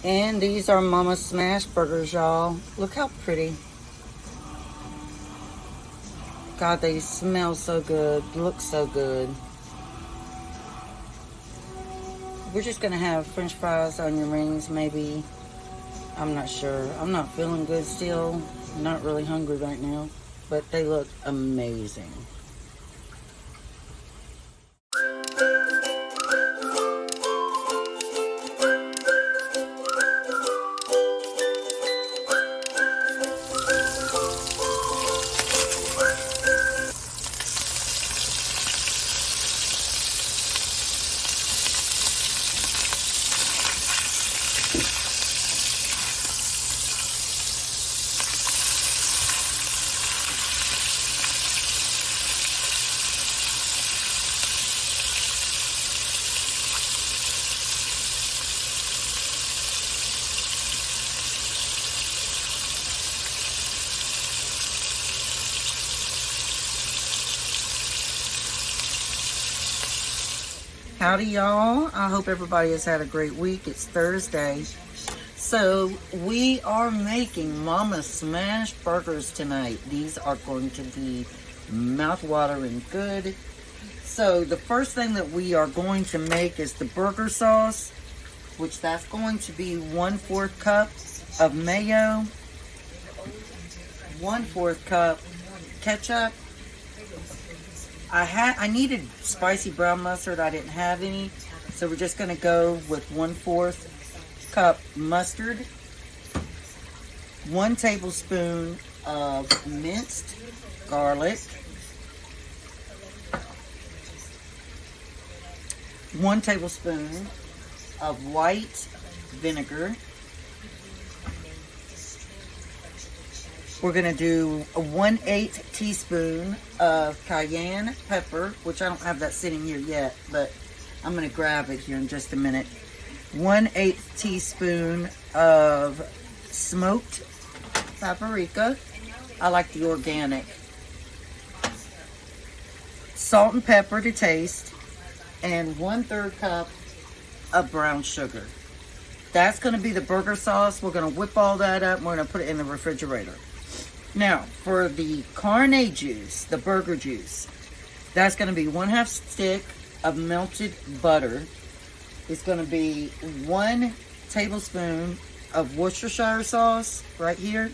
And these are Mama Smash Burgers, y'all. Look how pretty. God, they smell so good. Look so good. We're just going to have French fries, onion rings, maybe. I'm not sure. I'm not feeling good still. I'm not really hungry right now. But they look amazing. Howdy, y'all. I hope everybody has had a great week. It's Thursday. So, we are making Mama Smash Burgers tonight. These are going to be mouth-watering good. So, the first thing that we are going to make is the burger sauce, which that's going to be 1/4 cup of mayo, 1/4 cup ketchup. I needed spicy brown mustard. I didn't have any. So we're just going to go with 1/4 cup mustard. 1 tablespoon of minced garlic. 1 tablespoon of white vinegar. We're going to do a 1/8 teaspoon of cayenne pepper, which I don't have that sitting here yet, but I'm going to grab it here in just a minute. 1/8 teaspoon of smoked paprika. I like the organic. Salt and pepper to taste, and 1/3 cup of brown sugar. That's going to be the burger sauce. We're going to whip all that up and we're going to put it in the refrigerator. Now, for the carne juice, the burger juice, that's going to be 1/2 stick of melted butter. It's going to be 1 tablespoon of Worcestershire sauce right here.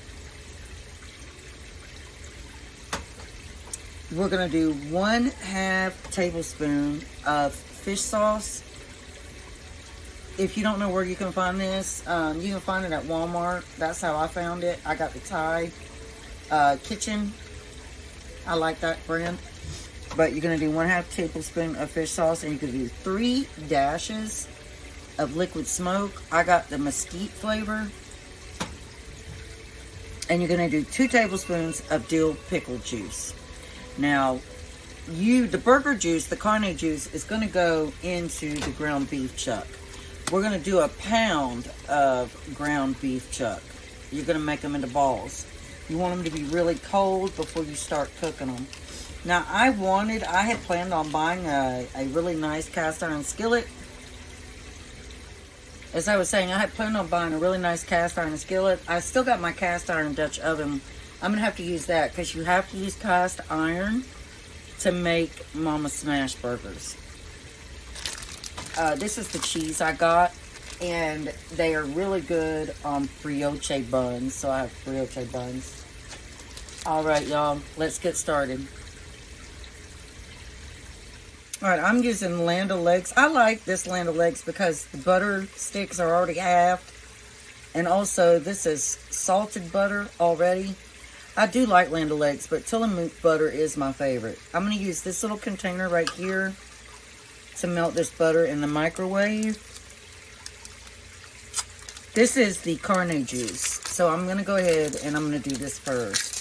We're going to do 1/2 tablespoon of fish sauce. If you don't know where you can find this, you can find it at Walmart. That's how I found it. I got the Thai Kitchen. I like that brand. But you're going to do 1/2 tablespoon of fish sauce, and you can do 3 dashes of liquid smoke. I got the mesquite flavor. And you're going to do 2 tablespoons of dill pickle juice. Now, the burger juice, the carne juice, is going to go into the ground beef chuck. We're going to do 1 pound of ground beef chuck. You're going to make them into balls. You want them to be really cold before you start cooking them. Now, I had planned on buying a really nice cast iron skillet. As I was saying, I had planned on buying a really nice cast iron skillet. I still got my cast iron Dutch oven. I'm going to have to use that because you have to use cast iron to make Mama Smash Burgers. This is the cheese I got, and they are really good on brioche buns, so I have brioche buns. Alright, y'all, let's get started. Alright, I'm using Land O'Lakes. I like this Land O'Lakes because the butter sticks are already halved, and also this is salted butter already. I do like Land O'Lakes, but Tillamook butter is my favorite. I'm going to use this little container right here to melt this butter in the microwave. This is the carne juice, so I'm going to go ahead and I'm going to do this first.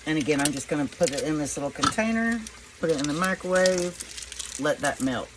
And again, I'm just going to put it in this little container, put it in the microwave, let that melt.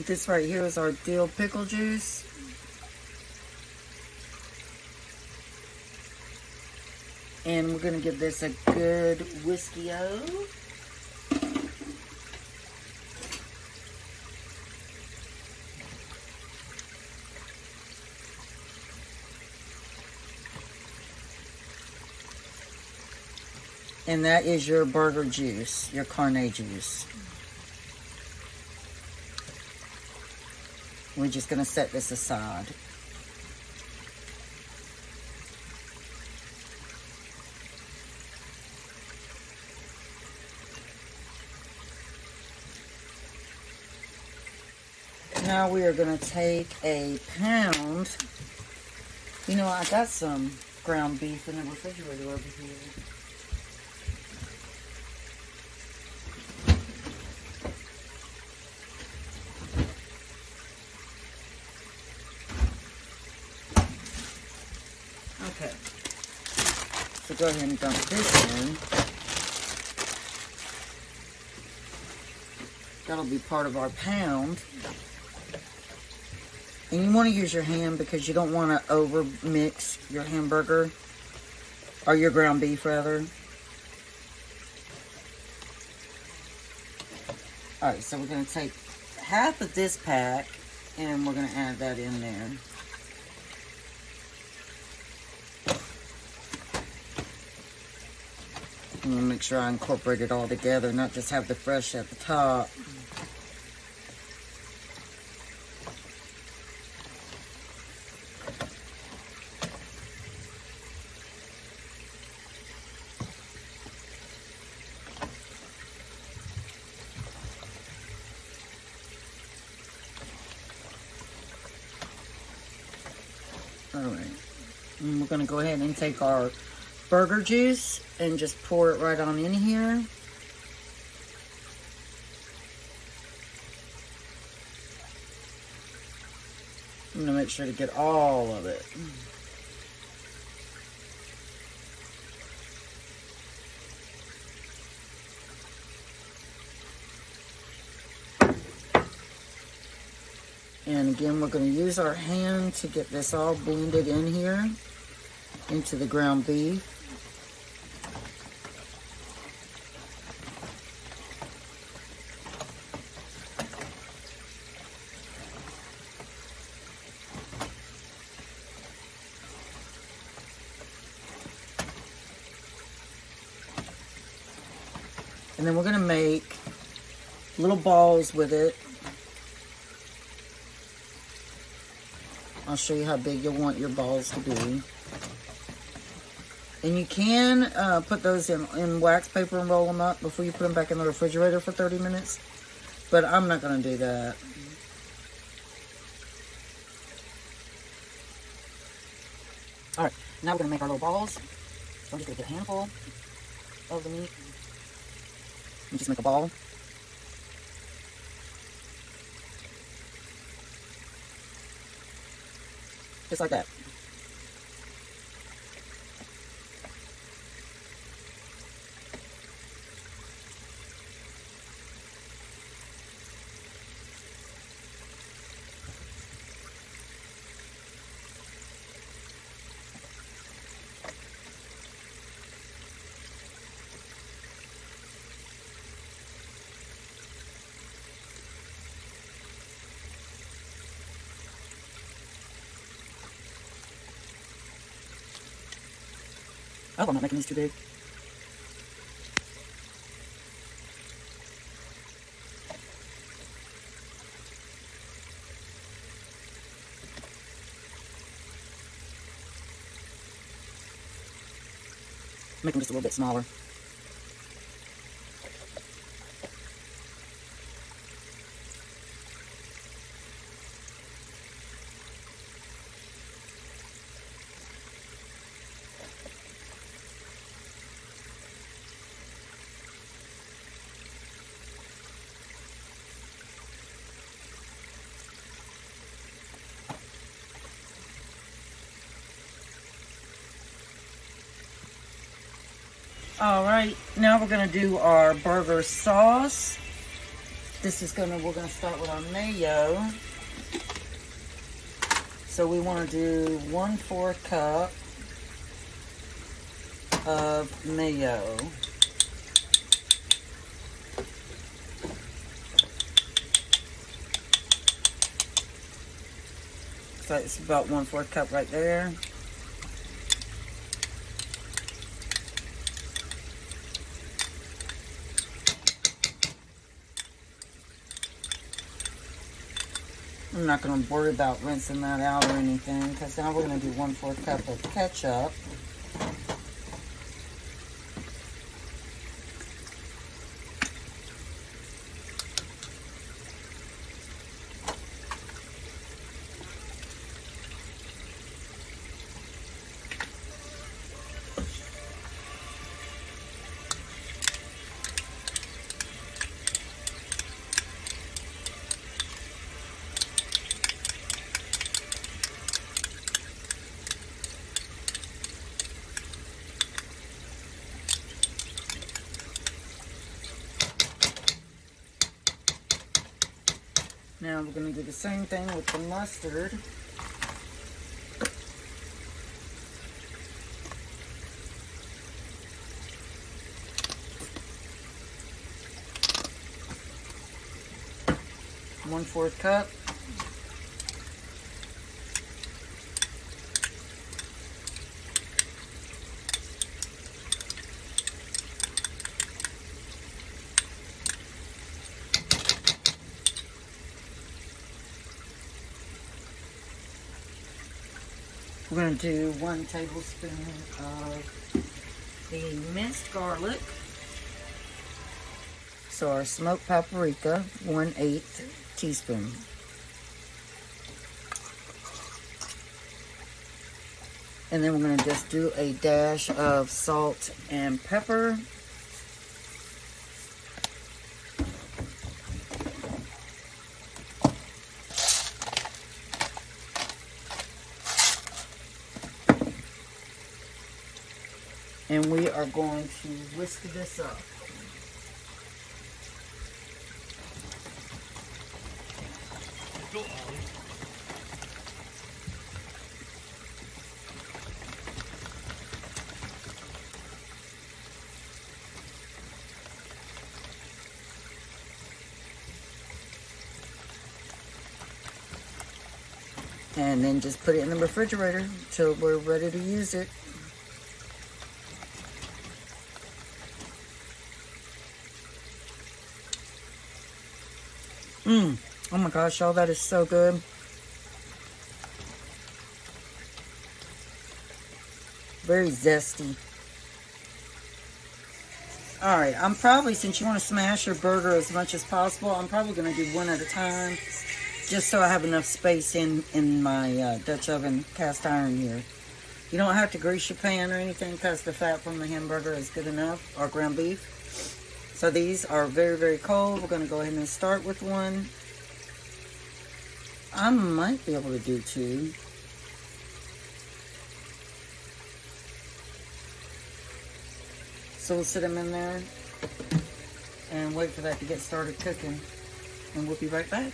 this right here is our dill pickle juice. And we're going to give this a good whiskey-o. And that is your burger juice, your carne juice. We're just going to set this aside. Now we are going to take a pound. You know, I got some ground beef in the refrigerator over here. Okay, so go ahead and dump this in. That'll be part of our pound. And you want to use your hand because you don't want to over mix your hamburger, or your ground beef rather. Alright, so we're going to take half of this pack and we're going to add that in there. I'm going to make sure I incorporate it all together, not just have the fresh at the top. Alright, and we're going to go ahead and take our burger juice and just pour it right on in here. I'm going to make sure to get all of it. And again, we're going to use our hand to get this all blended in here into the ground beef. And then we're going to make little balls with it. I'll show you how big you'll want your balls to be. And you can put those in wax paper and roll them up before you put them back in the refrigerator for 30 minutes. But I'm not going to do that. Alright, now we're going to make our little balls. So I'm just going to get a handful of the meat. And just make a ball. Just like that. I hope I'm not making these too big. Make them just a little bit smaller. All right, now we're going to do our burger sauce. we're gonna start with our mayo. So we want to do 1/4 cup of mayo. So it's about 1/4 cup right there. I'm not going to worry about rinsing that out or anything, because now we're going to do 1/4 cup of ketchup. Now we're going to do the same thing with the mustard. One-4 cup. We're going to do 1 tablespoon of the minced garlic. So our smoked paprika, 1/8 teaspoon. And then we're going to just do a dash of salt and pepper. And we are going to whisk this up. And then just put it in the refrigerator until we're ready to use it. Oh my gosh, y'all, that is so good. Very zesty. Alright, I'm probably, since you want to smash your burger as much as possible, I'm probably going to do one at a time, just so I have enough space in my Dutch oven cast iron here. You don't have to grease your pan or anything, because the fat from the hamburger is good enough, or ground beef. So these are very, very cold. We're going to go ahead and start with one. I might be able to do 2. So we'll sit them in there and wait for that to get started cooking. And we'll be right back.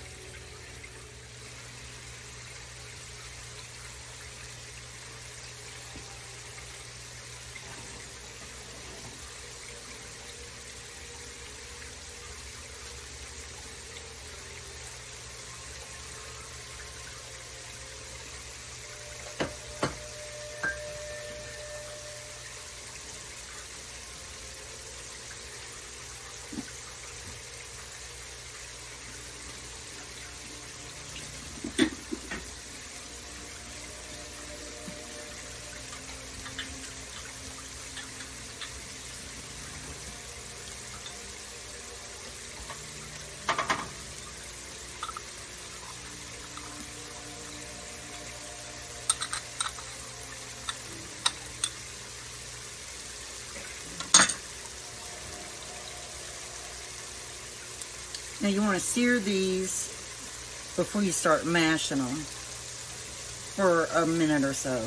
Now you want to sear these before you start mashing them for a minute or so.